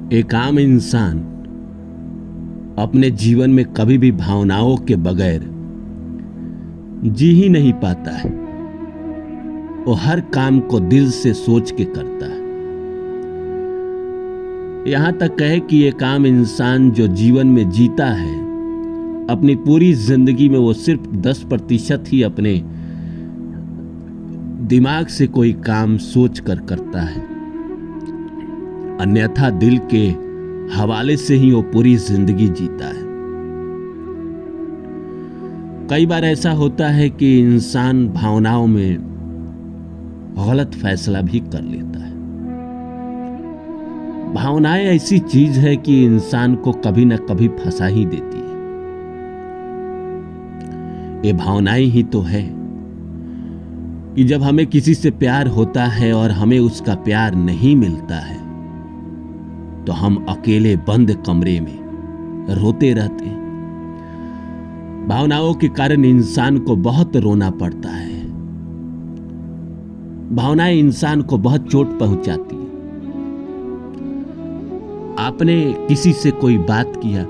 एक आम इंसान अपने जीवन में कभी भी भावनाओं के बगैर जी ही नहीं पाता है। वो हर काम को दिल से सोच के करता है। यहां तक कहे कि एक आम इंसान जो जीवन में जीता है, अपनी पूरी जिंदगी में वो सिर्फ 10% ही अपने दिमाग से कोई काम सोच कर करता है, अन्यथा दिल के हवाले से ही वो पूरी जिंदगी जीता है। कई बार ऐसा होता है कि इंसान भावनाओं में गलत फैसला भी कर लेता है। भावनाएं ऐसी चीज है कि इंसान को कभी ना कभी फंसा ही देती है। ये भावनाएं ही तो है कि जब हमें किसी से प्यार होता है और हमें उसका प्यार नहीं मिलता है तो हम अकेले बंद कमरे में रोते रहते हैं। भावनाओं के कारण इंसान को बहुत रोना पड़ता है। भावनाएं इंसान को बहुत चोट पहुंचाती है। आपने किसी से कोई बात किया,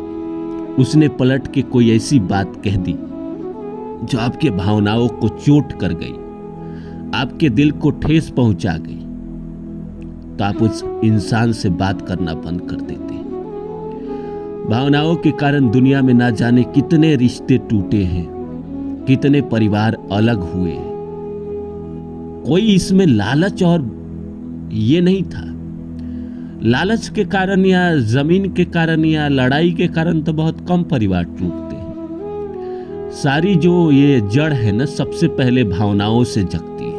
उसने पलट के कोई ऐसी बात कह दी जो आपके भावनाओं को चोट कर गई, आपके दिल को ठेस पहुंचा गई, तो आप उस इंसान से बात करना बंद कर देते हैं। भावनाओं के कारण दुनिया में ना जाने कितने रिश्ते टूटे हैं, कितने परिवार अलग हुए हैं। कोई इसमें लालच और ये नहीं था। लालच के कारण या जमीन के कारण या लड़ाई के कारण तो बहुत कम परिवार टूटते हैं। सारी जो ये जड़ है ना, सबसे पहले भावनाओं से जगती है।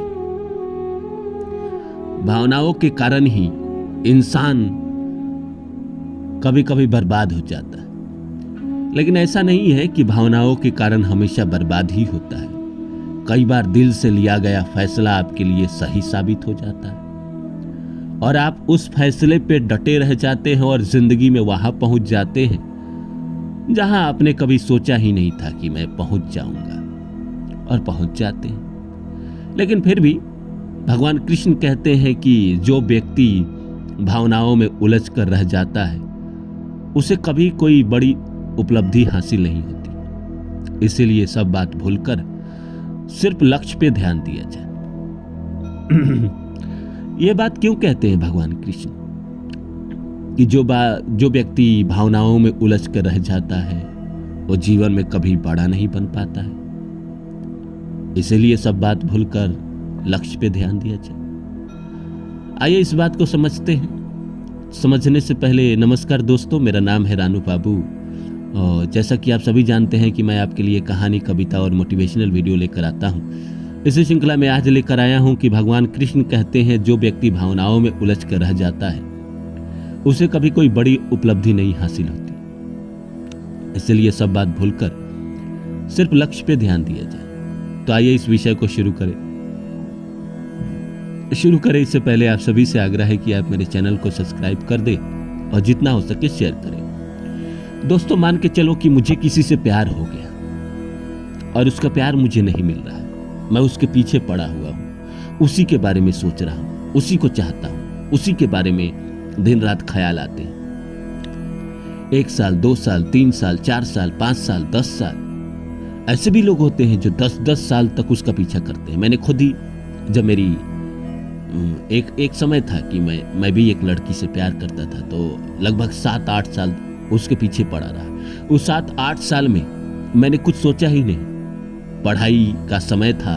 भावनाओं के कारण ही इंसान कभी कभी बर्बाद हो जाता है। लेकिन ऐसा नहीं है कि भावनाओं के कारण हमेशा बर्बाद ही होता है। कई बार दिल से लिया गया फैसला आपके लिए सही साबित हो जाता है और आप उस फैसले पे डटे रह जाते हैं और जिंदगी में वहां पहुंच जाते हैं जहां आपने कभी सोचा ही नहीं था कि मैं पहुंच जाऊंगा, और पहुंच जाते हैं। लेकिन फिर भी भगवान कृष्ण कहते हैं कि जो व्यक्ति भावनाओं में उलझ कर रह जाता है उसे कभी कोई बड़ी उपलब्धि हासिल नहीं होती। इसीलिए सब बात भूलकर सिर्फ लक्ष्य पे ध्यान दिया जाए। ये बात क्यों कहते हैं भगवान कृष्ण कि जो व्यक्ति भावनाओं में उलझ कर रह जाता है वो जीवन में कभी बड़ा नहीं बन पाता है। इसीलिए सब बात भूलकर लक्ष्य पे ध्यान दिया जाए। आइए इस बात को समझते हैं। समझने से पहले नमस्कार दोस्तों, मेरा नाम है रानू बाबू और जैसा कि आप सभी जानते हैं कि मैं आपके लिए कहानी, कविता और मोटिवेशनल वीडियो लेकर आता हूं। इसी श्रृंखला में आज लेकर आया हूं कि भगवान कृष्ण कहते हैं जो व्यक्ति भावनाओं में उलझ कर रह जाता है उसे कभी कोई बड़ी उपलब्धि नहीं हासिल होती। इसलिए सब बात भूलकर सिर्फ लक्ष्य पे ध्यान दिया जाए। तो आइए इस विषय को शुरू करें। इससे पहले आप सभी से आग्रह है कि आप मेरे चैनल को सब्सक्राइब कर दें और जितना हो सके शेयर करें। दोस्तों, मान के चलो कि मुझे किसी से प्यार हो गया और उसका प्यार मुझे नहीं मिल रहा है। मैं उसके पीछे पड़ा हुआ हूं, उसी के बारे में सोच रहा हूं, उसी को चाहता हूं, उसी के बारे में दिन रात ख्याल आते हैं। 1 साल, 2 साल, 3 साल, 4 साल, 5 साल, 10 साल, ऐसे भी लोग होते हैं जो 10-10 साल तक उसका पीछा करते हैं। मैंने खुद ही, जब मेरी एक समय था कि मैं भी एक लड़की से प्यार करता था, तो लगभग 7-8 साल उसके पीछे पड़ा रहा। उस 7-8 साल में मैंने कुछ सोचा ही नहीं। पढ़ाई का समय था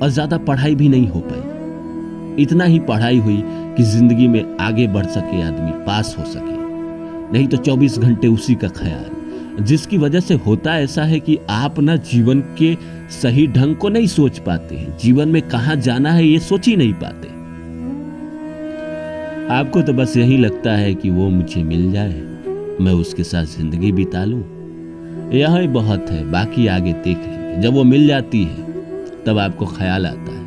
और ज्यादा पढ़ाई भी नहीं हो पाई। इतना ही पढ़ाई हुई कि जिंदगी में आगे बढ़ सके, आदमी पास हो सके, नहीं तो 24 घंटे उसी का ख्याल। जिसकी वजह से होता ऐसा है कि आप ना जीवन के सही ढंग को नहीं सोच पाते हैं। जीवन में कहां जाना है ये सोच ही नहीं पाते। आपको तो बस यही लगता है कि वो मुझे मिल जाए, मैं उसके साथ जिंदगी बिता लूं, यह ही बहुत है, बाकी आगे देख लेंगे। जब वो मिल जाती है तब आपको ख्याल आता है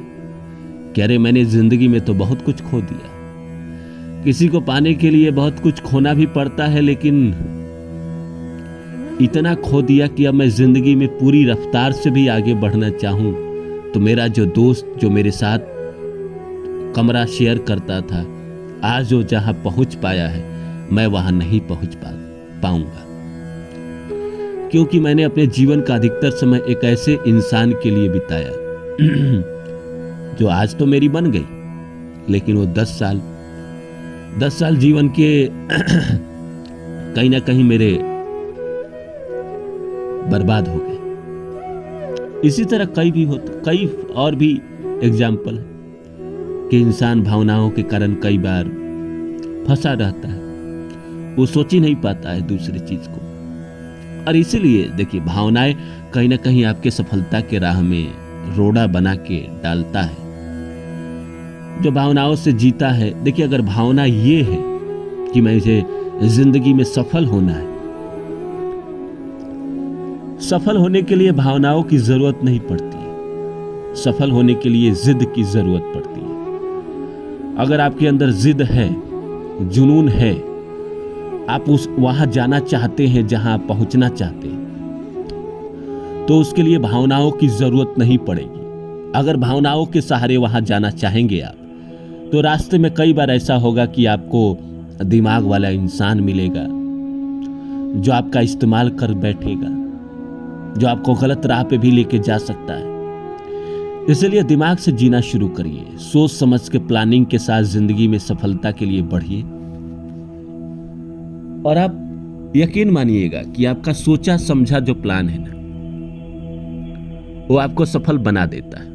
कि अरे मैंने जिंदगी में तो बहुत कुछ खो दिया। किसी को पाने के लिए बहुत कुछ खोना भी पड़ता है, लेकिन इतना खो दिया कि अब मैं जिंदगी में पूरी रफ्तार से भी आगे बढ़ना चाहूं तो मेरा जो दोस्त, जो मेरे साथ कमरा शेयर करता था, आज वो जहां पहुंच पाया है मैं वहां नहीं पहुंच पाऊंगा, क्योंकि मैंने अपने जीवन का अधिकतर समय एक ऐसे इंसान के लिए बिताया जो आज तो मेरी बन गई, लेकिन वो 10 साल जीवन के कहीं ना कहीं मेरे बर्बाद हो गए। इसी तरह कई और भी एग्जाम्पल है कि इंसान भावनाओं के कारण कई बार फंसा रहता है, वो सोच ही नहीं पाता है दूसरी चीज को। और इसीलिए देखिए, भावनाएं कहीं ना कहीं आपके सफलता के राह में रोड़ा बना के डालता है। जो भावनाओं से जीता है, देखिए अगर भावना ये है कि मैं इसे जिंदगी में सफल होना है, सफल होने के लिए भावनाओं की जरूरत नहीं पड़ती है, सफल होने के लिए जिद की जरूरत पड़ती है। अगर आपके अंदर जिद है, जुनून है, आप वहां जाना चाहते हैं जहां आप पहुंचना चाहते हैं, तो उसके लिए भावनाओं की जरूरत नहीं पड़ेगी। अगर भावनाओं के सहारे वहां जाना चाहेंगे आप, तो रास्ते में कई बार ऐसा होगा कि आपको दिमाग वाला इंसान मिलेगा जो आपका इस्तेमाल कर बैठेगा, जो आपको गलत राह पे भी लेके जा सकता है। इसलिए दिमाग से जीना शुरू करिए, सोच समझ के प्लानिंग के साथ जिंदगी में सफलता के लिए बढ़िए। और आप यकीन मानिएगा कि आपका सोचा समझा जो प्लान है ना, वो आपको सफल बना देता है।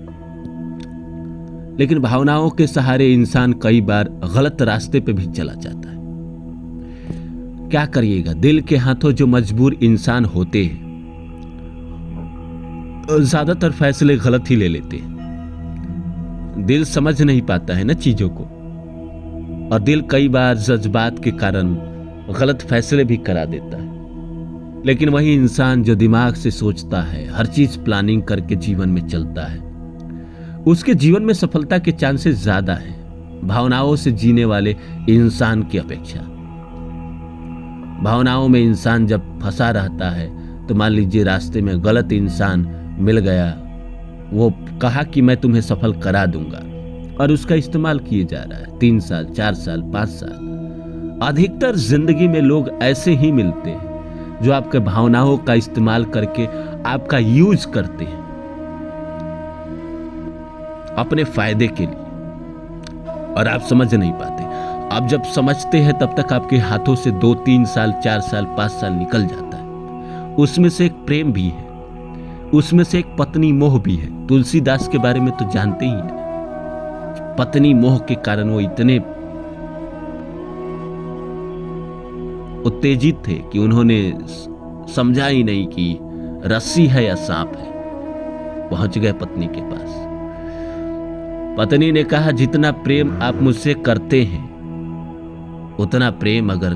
लेकिन भावनाओं के सहारे इंसान कई बार गलत रास्ते पे भी चला जाता है। क्या करिएगा, दिल के हाथों जो मजबूर इंसान होते हैं, ज्यादातर फैसले गलत ही ले लेते हैं। दिल समझ नहीं पाता है ना चीजों को, और दिल कई बार जज्बात के कारण गलत फैसले भी करा देता है। लेकिन वही इंसान जो दिमाग से सोचता है, हर चीज प्लानिंग करके जीवन में चलता है, उसके जीवन में सफलता के चांसेस ज्यादा हैं भावनाओं से जीने वाले इंसान की अपेक्षा। भावनाओं में इंसान जब फंसा रहता है, तो मान लीजिए रास्ते में गलत इंसान मिल गया, वो कहा कि मैं तुम्हें सफल करा दूंगा, और उसका इस्तेमाल किए जा रहा है 3 साल 4 साल 5 साल। अधिकतर जिंदगी में लोग ऐसे ही मिलते हैं जो आपके भावनाओं का इस्तेमाल करके आपका यूज करते हैं अपने फायदे के लिए, और आप समझ नहीं पाते। आप जब समझते हैं तब तक आपके हाथों से 2 3 साल 4 साल 5 साल निकल जाता है। उसमें से एक प्रेम भी है, उसमें से एक पत्नी मोह भी है। तुलसीदास के बारे में तो जानते ही हैं, पत्नी मोह के कारण वो इतने उत्तेजित थे कि उन्होंने समझा ही नहीं कि रस्सी है या सांप है। पहुंच गए पत्नी के पास। पत्नी ने कहा, जितना प्रेम आप मुझसे करते हैं, उतना प्रेम अगर